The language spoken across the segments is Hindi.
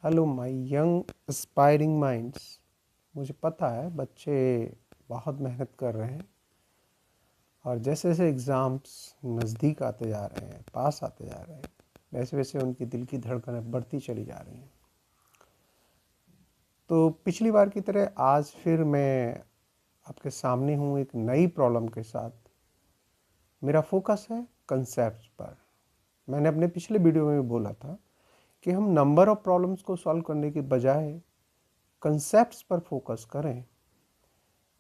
Hello my young aspiring minds. मुझे पता है बच्चे बहुत मेहनत कर रहे हैं और जैसे जैसे एग्ज़ाम्स नज़दीक आते जा रहे हैं, पास आते जा रहे हैं, वैसे वैसे उनकी दिल की धड़कनें बढ़ती चली जा रही हैं। तो पिछली बार की तरह आज फिर मैं आपके सामने हूँ एक नई प्रॉब्लम के साथ। मेरा फोकस है कंसेप्ट पर। मैंने अपने पिछले वीडियो में भी बोला था कि हम नंबर ऑफ़ प्रॉब्लम्स को सॉल्व करने के बजाय कंसेप्ट्स पर फोकस करें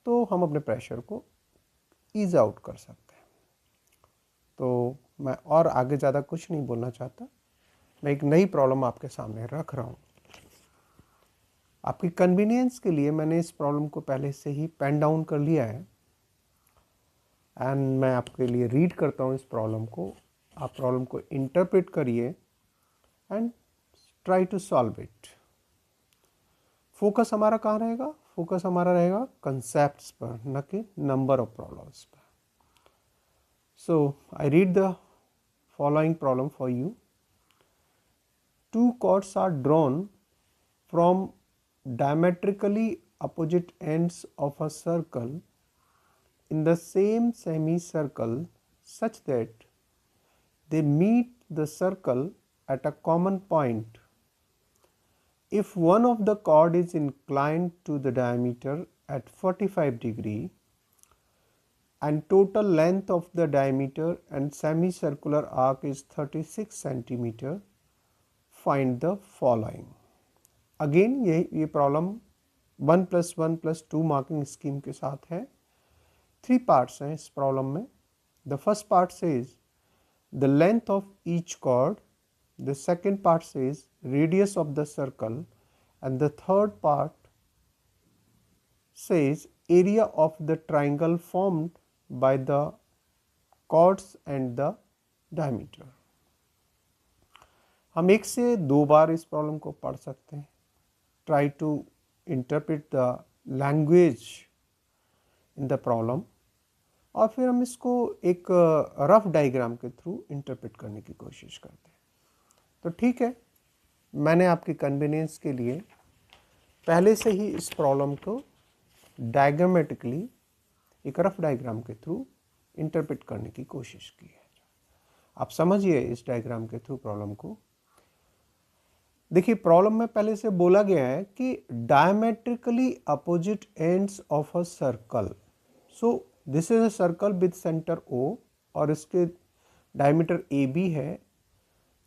तो हम अपने प्रेशर को ईज आउट कर सकते हैं। तो मैं और आगे ज़्यादा कुछ नहीं बोलना चाहता। मैं एक नई प्रॉब्लम आपके सामने रख रहा हूँ। आपकी कन्वीनियंस के लिए मैंने इस प्रॉब्लम को पहले से ही पेन डाउन कर लिया है एंड मैं आपके लिए रीड करता हूँ इस प्रॉब्लम को। आप प्रॉब्लम को इंटरप्रेट करिए and try to solve it. Focus हमारा कहाँ रहेगा? फोकस हमारा रहेगा कंसेप्ट्स पर, न कि नंबर ऑफ प्रॉब्लम्स पर। So I read the following problem for you. Two chords are drawn from diametrically opposite ends of a circle in the same semicircle such that they meet the circle at a common point. If one of the chord is inclined to the diameter at 45 degree and total length of the diameter and semicircular arc is 36 centimeter, find the following. Again ये प्रॉब्लम 1+1+2 मार्किंग स्कीम के साथ है। 3 पार्ट्स हैं इस प्रॉब्लम में। The first part says the length of each chord, the second part says radius of the circle and the third part says area of the triangle formed by the chords and the diameter. हम एक से दो बार इस प्रॉब्लम को पढ़ सकते हैं। Try to interpret the language in the problem और फिर हम इसको एक रफ डायग्राम के थ्रू इंटरप्रेट करने की कोशिश करते हैं। तो ठीक है, मैंने आपकी कन्वीनियंस के लिए पहले से ही इस प्रॉब्लम को डायग्रामेटिकली एक रफ डायग्राम के थ्रू इंटरप्रेट करने की कोशिश की है। आप समझिए इस डायग्राम के थ्रू प्रॉब्लम को। देखिए, प्रॉब्लम में पहले से बोला गया है कि diametrically opposite ends of a circle. So this is a circle with centre O और इसके डायमीटर ए बी है।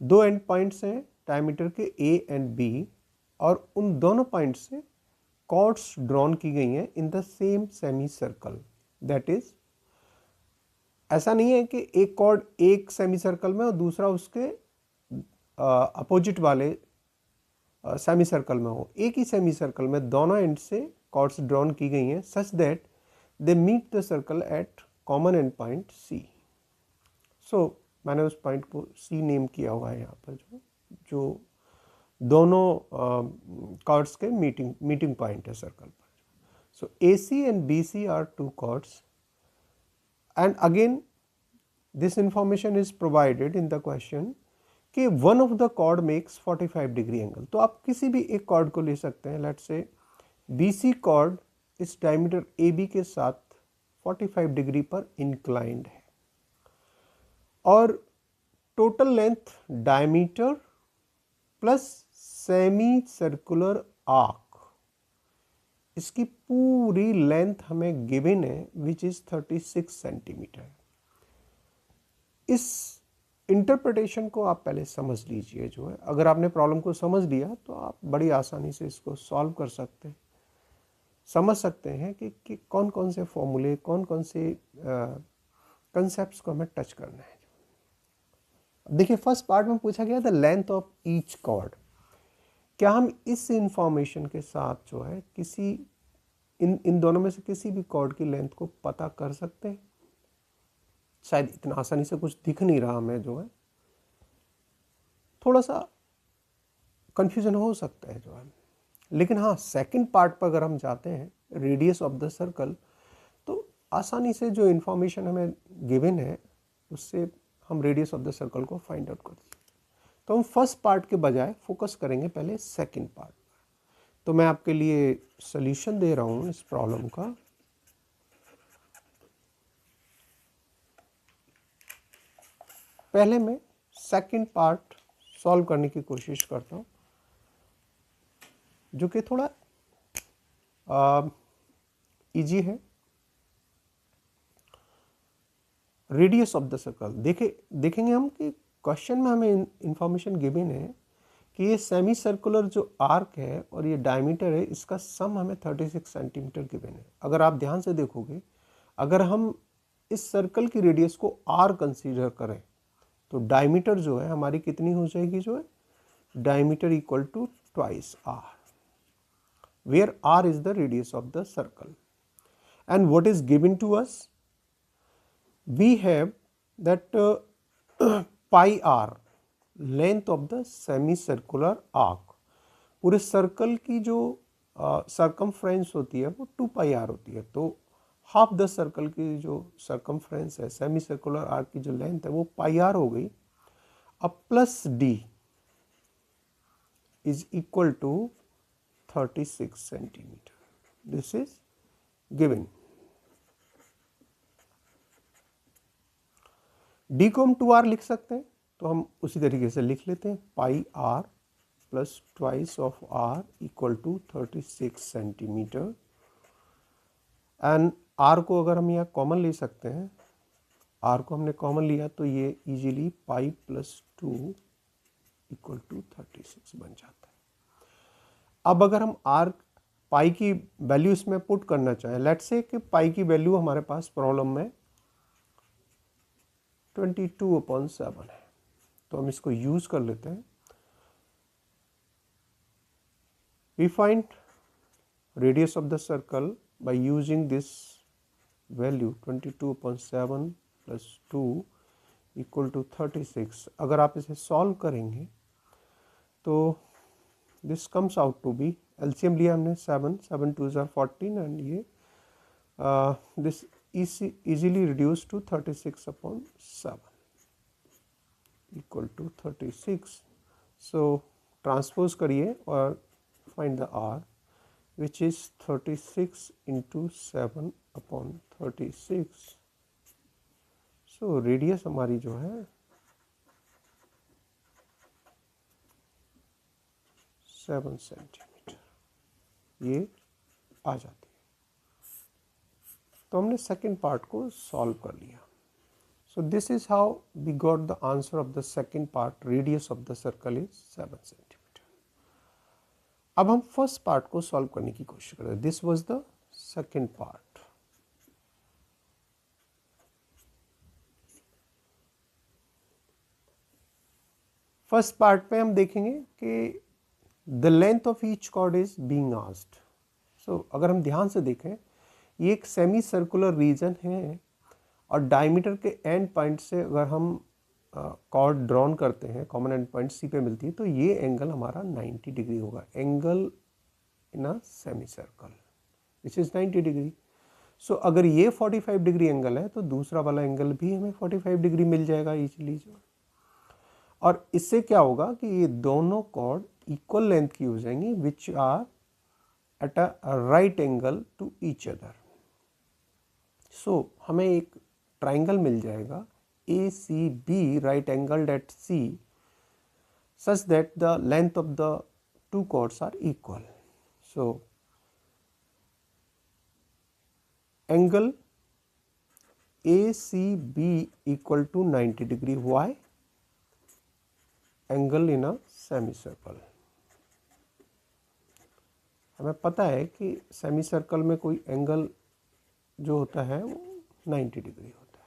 दो एंड पॉइंट्स हैं डायमीटर के ए एंड बी और उन दोनों पॉइंट से कॉर्ड्स ड्रॉन की गई हैं in the same semi circle. That is, ऐसा नहीं है कि एक कॉर्ड एक सेमी सर्कल में और दूसरा उसके अपोजिट वाले सेमी सर्कल में हो। एक ही सेमी सर्कल में दोनों एंड से कॉर्ड्स ड्रॉन की गई हैं such that they meet the circle at common end point C. So मैंने उस पॉइंट को सी नेम किया हुआ है यहाँ पर, जो दोनों कॉर्ड्स के मीटिंग पॉइंट है सर्कल पर। So A C and B C are two chords and again this information is provided in the question कि one of the chord makes 45 degree angle. तो आप किसी भी एक कॉर्ड को ले सकते हैं। Let's say B C chord इस डायमीटर ए बी के साथ 45 डिग्री पर इंक्लाइंड है और total length diameter plus semicircular arc, इसकी पूरी लेंथ हमें गिवन है विच इज 36 सेंटीमीटर। इस इंटरप्रिटेशन को आप पहले समझ लीजिए। जो है, अगर आपने प्रॉब्लम को समझ लिया तो आप बड़ी आसानी से इसको सॉल्व कर सकते हैं, समझ सकते हैं कि कौन कौन से फॉर्मूले, कौन कौन से कंसेप्ट्स को हमें टच करना है। देखिए, फर्स्ट पार्ट में पूछा गया the length of each chord. क्या हम इस इंफॉर्मेशन के साथ जो है किसी इन दोनों में से किसी भी कॉर्ड की लेंथ को पता कर सकते हैं? शायद इतना आसानी से कुछ दिख नहीं रहा हमें, जो है थोड़ा सा कंफ्यूजन हो सकता है जो है। लेकिन हाँ, सेकंड पार्ट पर अगर हम जाते हैं रेडियस ऑफ द सर्कल, तो आसानी से जो इंफॉर्मेशन हमें गिवन है उससे हम रेडियस ऑफ द सर्कल को फाइंड आउट कर सकते हैं। तो हम फर्स्ट पार्ट के बजाय फोकस करेंगे पहले सेकंड पार्ट। तो मैं आपके लिए सॉल्यूशन दे रहा हूं इस प्रॉब्लम का। पहले मैं सेकंड पार्ट सॉल्व करने की कोशिश करता हूं, जो कि थोड़ा इजी है। रेडियस ऑफ द सर्कल देखेंगे हम कि क्वेश्चन में हमें इंफॉर्मेशन गिवन है कि ये सेमी सर्कुलर जो आर्क है और ये डायमीटर है, इसका सम हमें 36 सेंटीमीटर गिवन है। अगर आप ध्यान से देखोगे, अगर हम इस सर्कल की रेडियस को आर कंसीडर करें तो डायमीटर जो है हमारी कितनी हो जाएगी, जो है diameter equal to twice R, where R is the radius of the circle. And what is given to us, we have that pi r length of the semicircular arc। पूरे सर्कल की जो सरकमफ्रेंस होती है वो 2 pi r होती है। तो हाफ द सर्कल की जो सरकमफ्रेंस है, सेमी सर्कुलर आर्क की जो लेंथ है वो पाई आर हो गई। अब plus D is equal to 36 centimetre, this is given. D को हम 2r लिख सकते हैं, तो हम उसी तरीके से लिख लेते हैं, pi R plus twice of R equal to 36 centimetre. And R को अगर हम यहाँ कॉमन ले सकते हैं, आर को हमने कॉमन लिया तो ये easily pi plus 2 equal to 36 बन जाता है। अब अगर हम आर पाई की वैल्यू इसमें पुट करना चाहें, लेट्स से कि पाई की वैल्यू हमारे पास प्रॉब्लम में 22/7 है, तो हम इसको यूज कर लेते हैं। We find radius of the circle by using this value 22/7 plus 2 equal to 36। अगर आप इसे सॉल्व करेंगे तो this comes out to be, LCM लिया हमने 7 2 ज़ार 14 एंड ये this easily reduced to 36/7 equal to 36। so transpose करिए और find the r, which is 36 into 7/36। so radius हमारी जो है 7 सेंटीमीटर ये आ जाती है। तो हमने सेकेंड पार्ट को सॉल्व कर लिया। So this is how we got the answer of the second part, radius of the circle is 7 centimetre. अब हम फर्स्ट पार्ट को सॉल्व करने की कोशिश करें। This was the second part. First part में हम देखेंगे कि the length of each chord is being asked. So अगर हम ध्यान से देखें, ये एक सेमी सर्कुलर रीजन है और डायमीटर के एंड पॉइंट से अगर हम कॉर्ड ड्रॉन करते हैं, कॉमन एंड पॉइंट सी पे मिलती है, तो ये एंगल हमारा 90 डिग्री होगा। Angle in a semicircle which is 90 degree. So अगर ये 45 डिग्री एंगल है तो दूसरा वाला एंगल भी हमें 45 डिग्री मिल जाएगा इजीली। और इससे क्या होगा कि ये दोनों कॉर्ड इक्वल लेंथ की हो जाएंगी, which are at a right angle to each other. So हमें एक ट्राइंगल मिल जाएगा ACB, right angled at C, such that the length of the two chords are equal. So angle ACB equal to 90 degree. Why? Angle in a semicircle. हमें पता है कि सेमी सर्कल में कोई एंगल जो होता है वो 90 डिग्री होता है।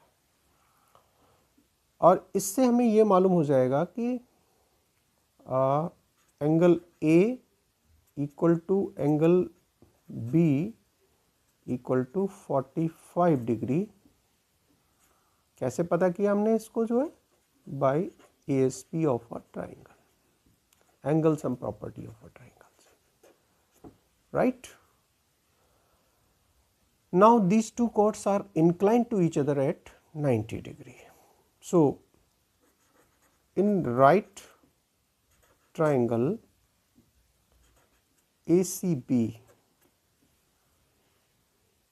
और इससे हमें ये मालूम हो जाएगा कि angle A equal to angle B equal to 45 degree. कैसे पता किया हमने इसको, जो है by ASP of a triangle, angle sum property of a triangle, right? Now these two chords are inclined to each other at 90 degree. So in right triangle ACB,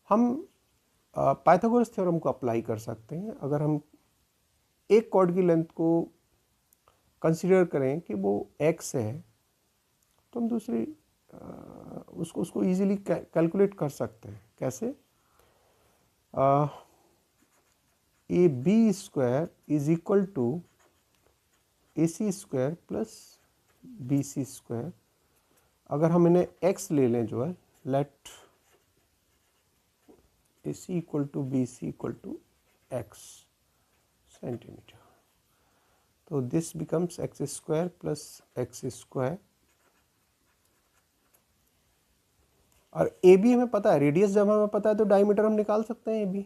हम पाइथागोरस थ्योरम को अप्लाई कर सकते हैं। अगर हम एक कॉर्ड की लेंथ को कंसीडर करें कि वो x है, तो हम दूसरी उसको इजीली कैलकुलेट कर सकते हैं। कैसे? AB square is equal to AC square plus BC square. अगर हम इन्हें x ले लें, जो है let AC equal to BC equal to x centimetre, तो this becomes x square plus x square. और AB हमें पता है, रेडियस जब हमें पता है तो डायमीटर हम निकाल सकते हैं AB,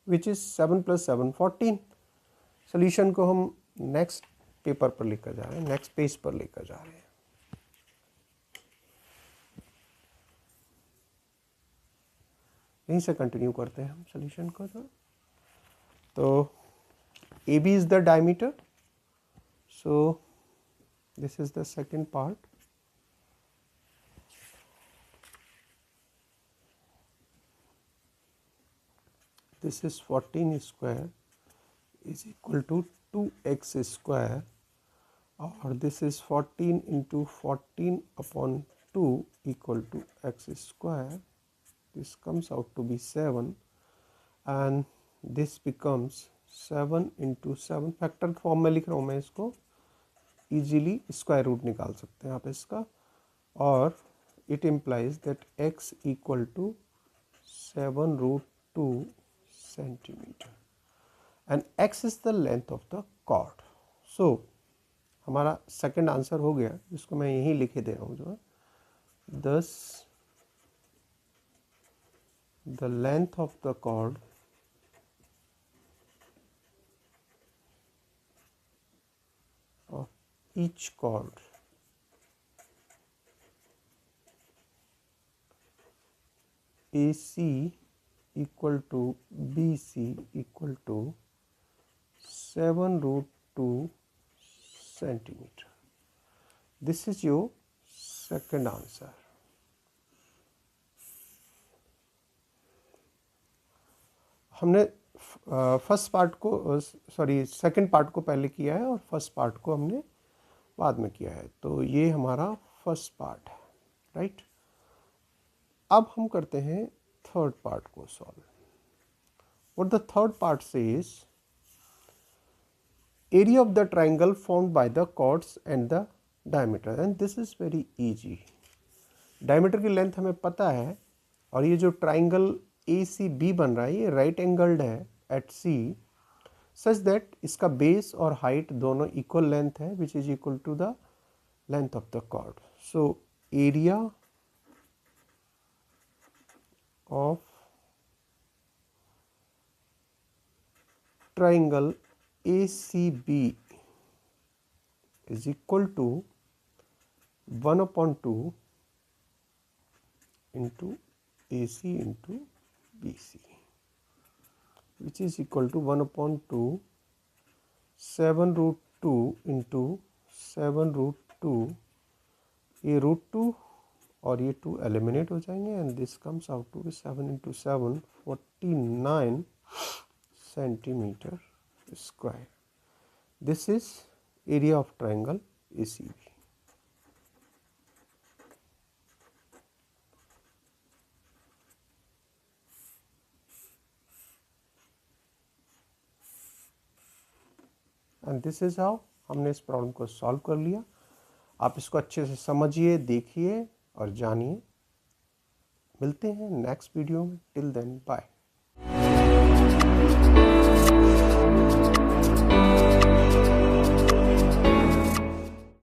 विच इज 7 + 7 14। सोल्यूशन को हम नेक्स्ट पेपर पर लेकर जा रहे हैं, नेक्स्ट पेज पर लेकर जा रहे हैं। यहीं से कंटिन्यू करते हैं हम सोल्यूशन को। तो AB is the diameter, so this is the second part. This is 14 square is equal to 2x square, or this is 14 into 14 upon 2 equal to x square. This comes out to be 7, and this becomes 7 into 7। Factor form में लिख रहा हूँ मैं इसको, इजीली स्क्वायर रूट निकाल सकते हैं आप इसका, और it implies that x equal to 7√2 centimetre and x is the length of the chord. So हमारा सेकंड आंसर हो गया, जिसको मैं यहीं लिखे दे रहा हूँ, जो है 10 the length of the chord of each chord AC equal to BC equal to 7√2 centimeter. This is your second answer. हमने फर्स्ट पार्ट को, सॉरी सेकंड पार्ट को पहले किया है और फर्स्ट पार्ट को हमने बाद में किया है। तो ये हमारा फर्स्ट पार्ट है, राइट। अब हम करते हैं थर्ड पार्ट को solve. What the third part says, area of the triangle formed by the chords and the diameter, and this is very easy. Diameter की लेंथ हमें पता है, और ये जो ट्राइंगल ACB बन रहा है, ये राइट एंगल्ड है एट C, सच दैट इसका बेस और हाइट दोनों इक्वल लेंथ है, which is equal to the length of the chord. So area of triangle ACB is equal to 1/2 into AC into BC, which is equal to 1/2 7√2 into 7√2। ये √2 और ये 2 एलिमिनेट हो जाएंगे, and this comes out to 7 into 7 49 centimetre square. This is area of triangle ACB। And this is how हमने इस प्रॉब्लम को सॉल्व कर लिया। आप इसको अच्छे से समझिए, देखिए और जानिए। मिलते हैं नेक्स्ट वीडियो में। Till then bye.